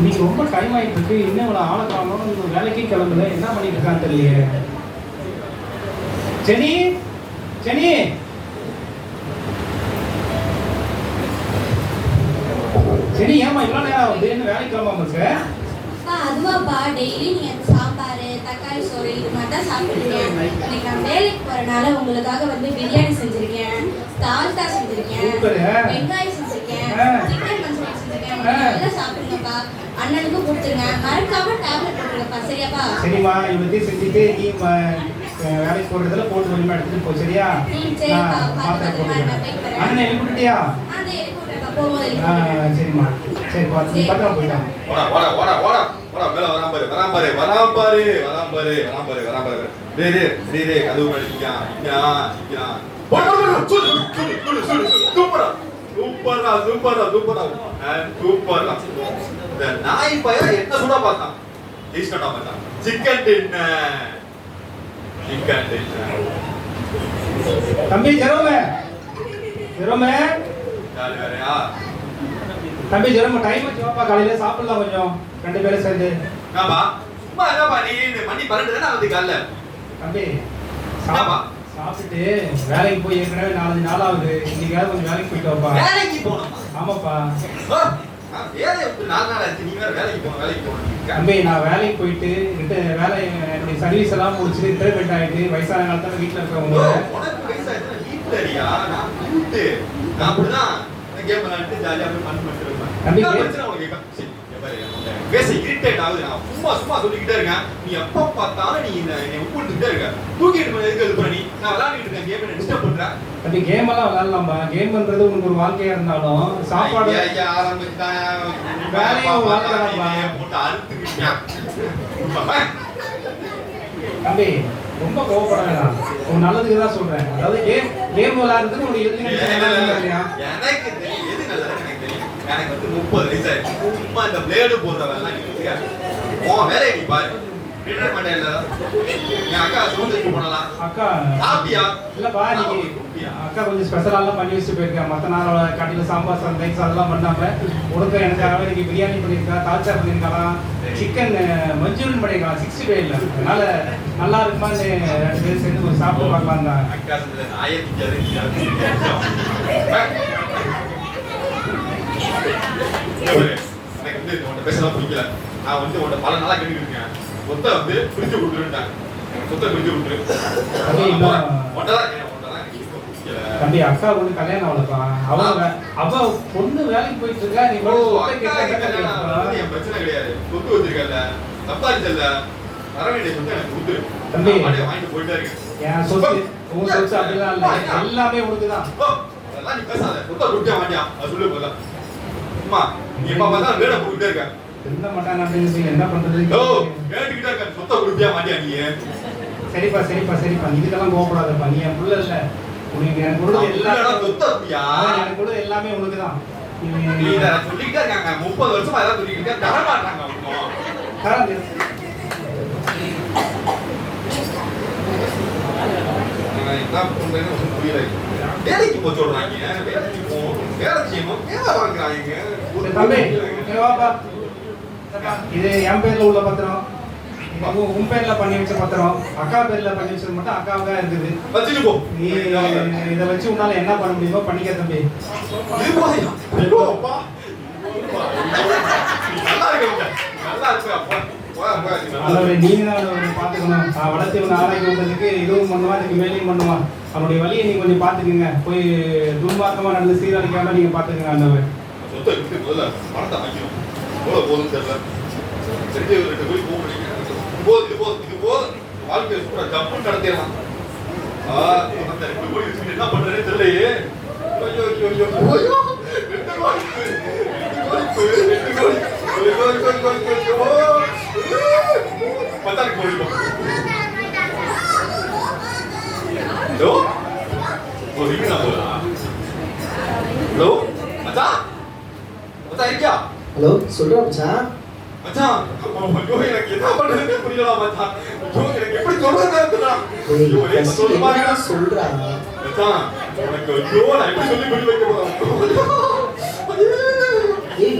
இன்னைக்கு ரொம்ப டைம் ஆகிட்டு இருக்கு. இன்னும் இவ்வளோ ஆளக்காலம் வேலைக்கு கிளம்புல, என்ன பண்ணிட்டு இருக்கான்னு தெரியலையே. ஜெனி ஜெனி ஜெனி, ஏமா இவ்வளோ நேரம் ஆகுது, என்ன வேலைக்கு கிளம்பாம இருக்க? அதுவாப்பா, டெய்லி நீங்க சாம்பார் தக்காளி சோறு இது மாதிரி தான் சாப்பிடுறீங்க. இன்னைக்கு நான் வேலைக்கு போறனால உங்களுக்காக வந்து பிரியாணி செஞ்சிருக்கேன், தால்டா செஞ்சிருக்கேன், வெங்காயம் செஞ்சிருக்கேன், சிக்கன் மஞ்சள் செஞ்சிருக்கேன். நல்லா சாப்பிடுங்கப்பா. அண்ணனுக்கும் கொடுத்துருங்க. மறக்காம டேப்லெட் போட்டுருங்கப்பா. சரியாப்பா? சரிம்மா, இவத்தையும் செஞ்சுட்டு நீ வேலைக்கு போடுறதுல போட்டு வலிமா எடுத்துட்டு போ. சரியா? மாத்திரை போட்டு அண்ணன் எழுப்பிட்டியா? சரிம்மா, சரி பத்திரம் போயிட்டான். தம்பி ஜெரோமே, ஜெரோமே தம்பி ஜெரோமே, டைம் வச்சுவாப்பா, காலையில சாப்பிடலாம் கொஞ்சம் ரெண்டு பேரும் சேர்ந்து. தம்பி சாப்பிட்டுட்டு வேலைக்கு போய் ஏற்கனவே 4-5 நாள் ஆகுது. இன்னைக்காவது கொஞ்சம் வேலைக்கு போயிட்டு வாப்பா. ஆமாப்பா தம்பி, நான் வேலைக்கு போயிட்டு வேலை சர்வீஸ் எல்லாம் முடிச்சுட்டு ரிட்டைர்மெண்ட் ஆயிட்டு வயசான காலத்துல வீட்டுல இருக்கவங்க நீ எப்ப பார்த்தாலும் நீ இருக்க தூக்கிட்டு நீ நான் விளையாடிட்டு இருக்கேன். கேம் டிஸ்டர்ப் பண்ற தம்பி. கேம் எல்லாம் விளையாடலாம்பா. கேம் பண்றது உனக்கு ஒரு வாழ்க்கையா இருந்தாலும் சாப்பாடு வேலையும் தம்பி ரொம்ப கோவப்பட வேணாம். ஒரு நல்லதுக்கு தான் சொல்றேன். அதாவது கேம் விளையாடுறதுக்கு ஒரு எனக்கு எது நல்லது எனக்கு தெரியும். எனக்கு வந்து 30 வயசு ஆயிடுச்சு. சும்மா இந்த பிளேடு போடுற வேலை உன் வேலையை நீ பாரு. அக்கா அக்கா கொஞ்சம் ஸ்பெஷலாலாம் பண்ணி வச்சுட்டு போயிருக்கேன். மற்ற நாள் கடையில் சாம்பார் சாதம் ரைஸ் அதெல்லாம் பண்ணாம உனக்கு எனக்காக இன்னைக்கு பிரியாணி பண்ணியிருக்கா, தால்ச்சா பண்ணியிருக்கலாம், சிக்கன் மஞ்சூரியன் பண்ணியிருக்கலாம், 65 இல்லை. அதனால நல்லா இருக்குமான்னு 2 பேரும் சேர்ந்து கொஞ்சம் சாப்பிட்டு பார்க்கலாம் தான். எனக்கு வந்து உன்னை பேசலாம் பிடிக்கல. நான் வந்து உன்னை பல நாளாக கேட்டுக்கிட்டு இருக்கேன். சொத்தை வந்து பிரிச்சு கொடுத்துருட்டேன். சொத்தை பிரிச்சு கொடுத்துரு. தம்பி, அக்கா வந்து கல்யாணம் ஆகலப்பா. அவ பொண்ணு வேலைக்கு போயிட்டு இருக்கா. நீ என் பிரச்சனை கிடையாது. சொத்து வச்சிருக்கல, சம்பாதிச்சல, வர வேண்டிய சொத்தை எனக்கு கொடுத்துரு. தம்பி வாங்கிட்டு போயிட்டே இருக்கேன். என் சொத்து உன் சொத்து அப்படிலாம் இல்லை, எல்லாமே உனக்குதான். அதெல்லாம் நீ பேசாத. சொத்தை கொடுத்தே வாண்டியா அது சொல்லு போல. அம்மா நீ இப்ப பார்த்தா வேலை போட்டுட்டே இருக்க. திருந்த மாட்டாங்க அப்படின்னு சொல்லி என்ன பண்றது? கேட்டுக்கிட்டே இருக்க. சொத்தை கொடுத்தியா மாட்டியா நீ? சரிப்பா சரிப்பா சரிப்பா, இதுக்கெல்லாம் போகக்கூடாதுப்பா. நீ என் புள்ள இல்ல. உனக்கு எனக்கு கொடுத்தது எல்லாமே சொத்தை அப்படியா? எனக்கு கொடுத்தது எல்லாமே உனக்குதான். நீ இதை சொல்லிக்கிட்டே இருக்காங்க. 30 வருஷமா எல்லாம் சொல்லிக்கிட்டே தர மாட்டாங்க. புரியல. வேலைக்கு போக சொல்றாங்க. வேலை செய்யணும், வேலை வாங்குறாங்க. தம்பி வாப்பா, இது என் பேர்ல உள்ள பத்திரம், உன் பேர்ல பண்ணி வச்ச பத்திரம், அக்கா பேர்ல பண்ணி வச்சது மட்டும் அக்காவுக்கா இருக்குது. வச்சுட்டு போ. இதை வச்சு உன்னால என்ன பண்ண முடியுமோ பண்ணிக்க தம்பி. நீங்க தான் பாத்துக்கணும். நான் வளர்த்து ஆராய்ச்சி வந்ததுக்கு இதுவும் பண்ணுவான், இதுக்கு மேலேயும் பண்ணுவான். அவனுடைய வழியை நீங்க கொஞ்சம் பாத்துக்கோங்க. போய் துன்மார்க்கமா நடந்து சீரழிக்காம நீங்க பாத்துக்கோங்க. அந்த பணத்தை வாங்கிடும் போதும் தெரியல. தெரிஞ்ச 2 கோடி போக முடியும். வாழ்க்கை சூப்பரா ஜப்புன்னு நடத்திடலாம். அந்த 2 கோடி வச்சுட்டு என்ன பண்றேன்னு தெரியலையே. ஹலோ, சொல்றா மச்சான். மச்சான், எனக்கு என்ன பண்றதுன்னு புரியல மச்சான். எனக்கு எப்படி சொல்றதுன்னு தெரியல. சொல்றா மச்சான், எனக்கு ஐயோ நான் எப்படி சொல்லி புரிய வைக்க போறேன். ஏய்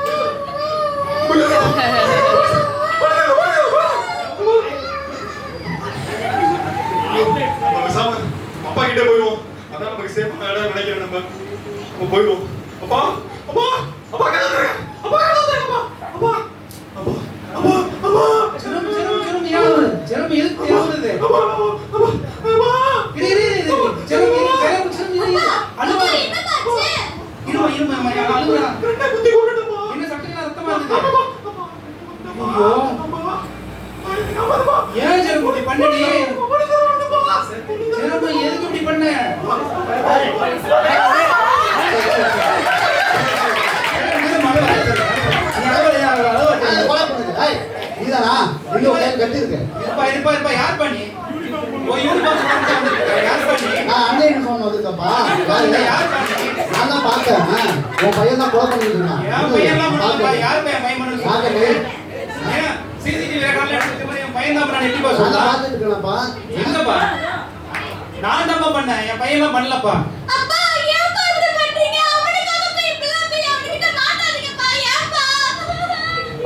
பேசு. அப்பா கிட்ட போயிடுவோம். அதான் நமக்கு சேஃபான இடம் நினைக்கிறேன். நம்ம போயிடுவோம். அப்பா அப்பா அப்பா கேளுங்க. அப்பா கேளுங்க. அப்பா அப்பா அப்பா அப்பா ஜெரம் எதுக்கு யாவுது? அப்பா அப்பா அப்பா இரு ஜெரம் அழுவா. என்னமாச்சு? இருமா அழுவா. ரெண்டே குத்தி கொண்டுட்டப்பா. என்ன சட்டையில ரத்தமா இருக்குது? ஐயோ ஏன் ஜெரம் இப்படி பண்ணடி? ஜெரம் எதுக்கு இப்படி பண்ண? நீதானா இங்க ஒரு கட்டி இருக்கு. இருப்பா யார் பண்ணி? ஓ யூனிஃபார்ம் போட்டு யார் பண்ணி? நான் அண்ணன் யூனிஃபார்ம் வந்துட்டப்பா. யார் பண்ணி? நான் தான் பார்த்தேன். உன் பையன் தான் கொலை பண்ணிட்டு இருந்தான். என் பையன்லாம் பண்ணல. யார் பையன் பண்ணது? பாக்கலே. ஏன் சிசிடிவி ரெக்கார்ட்ல எடுத்து மாதிரி என் பையன் தான் பண்ணானே எப்படி நான் சொல்றா? பார்த்துட்டு இருக்கேன்ப்பா. எங்கப்பா? நான் தான் பண்ணேன். என் பையன்லாம் பண்ணலப்பா. அப்பா ஏன்பா இப்படி பண்றீங்க? அவனுக்காக போய் இப்படிலாம் போய் அவன்கிட்ட மாட்டாதீங்கப்பா. ஏன்பா?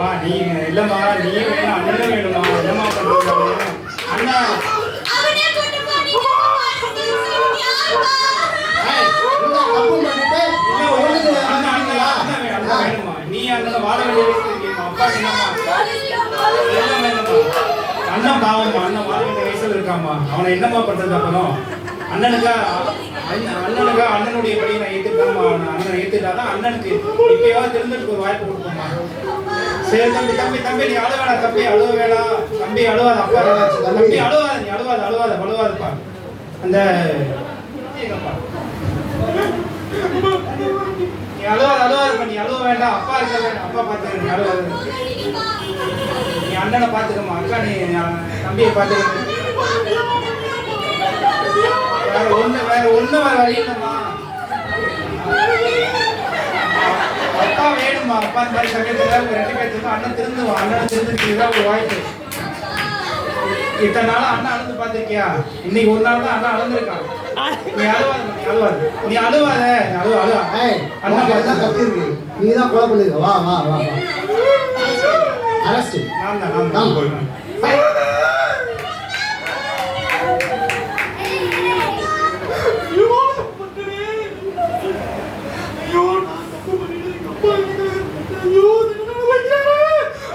பா நீ இல்லம்மா நீ வேணும் அண்ணன் வேணுமா? என்னமா பண்றது? அண்ணா அவனே கொண்டு போனீங்க. யாருப்பா? ஏய், இந்த தப்பு பண்ணிட்டு இல்ல ஒண்ணுக்கு அண்ணன் வேணுமா? நீ அண்ணன் வாழ வேண்டிய வயசுல இருக்கீங்க. அப்பா என்னம்மா? அண்ணன் பாவம்மா. அண்ணன் வாழ வேண்டிய வயசுல இருக்காம்மா. அவனை என்னம்மா பண்றது அப்புறம்? அண்ணனுக்கா அண்ணனுடைய படி நான் ஏத்துட்டாமா. அண்ணன் ஏத்துட்டாதான் அண்ணனுக்கு இப்பயாவது தெரிஞ்சுட்டு ஒரு வாய்ப்பு கொடுப்போம்மா. சரி தம்பி நீ அழுவ வேணாம். தம்பி அழுவ வேணாம். தம்பி அழுவாத. அப்பா தம்பி அழுவாத. நீ அழுவாதப்பா. அந்த நீ அழுவாதப்பா. நீ அழுவ வேண்டாம். அப்பா இருக்க வேண்டாம். அப்பா பார்த்துக்க. நீ அழுவாத. நீ அண்ணனை பார்த்துக்கம்மா. அக்கா நீ தம்பியை பார்த்துக்க. வேற ஒண்ணு வழி இல்லைம்மா. அப்பா வேணுமா? அப்பா இந்த மாதிரி சமயத்துல ரெண்டு பேர்த்துக்கும் அண்ணன் திருந்துவான். அண்ணன் திருந்துதான் ஒரு வாய்ப்பு. இத்தனை நாள் அண்ணன் அழுந்து பார்த்திருக்கியா? இன்னைக்கு ஒரு நாள் தான் அண்ணன் அழுந்திருக்கான். நீ அழுவாத. ஏய், அண்ணா உனக்கு என்ன கத்தி இருக்கு? நீ தான் கொலை பண்ணிருக்க. வா. அரெஸ்ட். நான் நான் தான் போயிடுவேன்.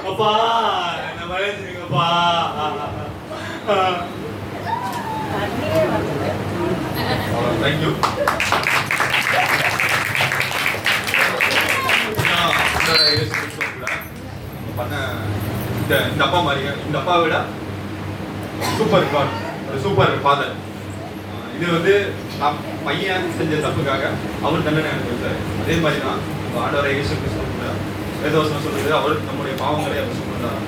அப்பா என்ன மறைச்சிருங்கப்பா. தேங்க்யூ. பண்ண இந்த அப்பா மாதிரிங்க. இந்த அப்பாவை விட சூப்பர் காட், ஒரு சூப்பர் ஃபாதர். இது வந்து பையன் செஞ்ச தப்புக்காக அவர் தண்டனை அனுபவித்தார். அதே மாதிரி தான் ஆண்டவரை இயேசு கிறிஸ்து கூட வேதவசனம் சொல்றது அவர் நம்முடைய பாவங்களை அவர் சுமந்தார்.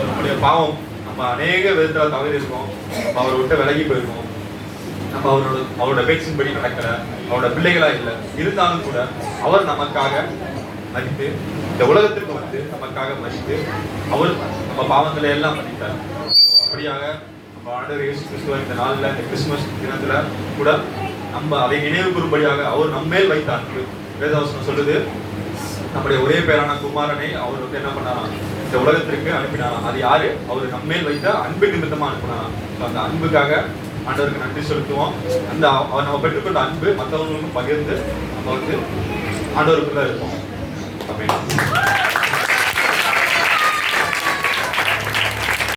நம்முடைய பாவம் நம்ம அநேக விதத்தில் தவறி இருக்கோம். நம்ம அவரை விட்டு விலகி போயிருக்கோம். நம்ம அவரோட பேச்சின்படி நடக்கல. அவரோட பிள்ளைகளா இல்லை. இருந்தாலும் கூட அவர் நமக்காக மதித்து இந்த உலகத்திற்கு வந்து நமக்காக மதித்து அவர் நம்ம பாவங்களை எல்லாம் மதித்தார். அப்படியாக நம்ம ஆண்டவர் இயேசு கிறிஸ்துவ இந்த நாளில் இந்த கிறிஸ்துமஸ் தினத்துல கூட நம்ம அதை நினைவு கூறும்படியாக அவர் நம்மேல் வைத்த அன்பு. வேதவசனம் சொல்லுது நம்முடைய ஒரே பேரான குமாரனை அவர் வந்து என்ன பண்ணாராம்? இந்த உலகத்திற்கு அனுப்பினாராம். அது யாரு? அவர் நம்மேல் வைத்த அன்பு நிமித்தமா அனுப்பினாராம். அந்த அன்புக்காக ஆண்டவருக்கு நன்றி செலுத்துவோம். அந்த அவர் நம்ம பெற்றுக்கொண்ட அன்பு மற்றவங்களுக்கும் பகிர்ந்து நம்ம வந்து ஆண்டவருக்குள்ள இருப்போம். அப்படின்னு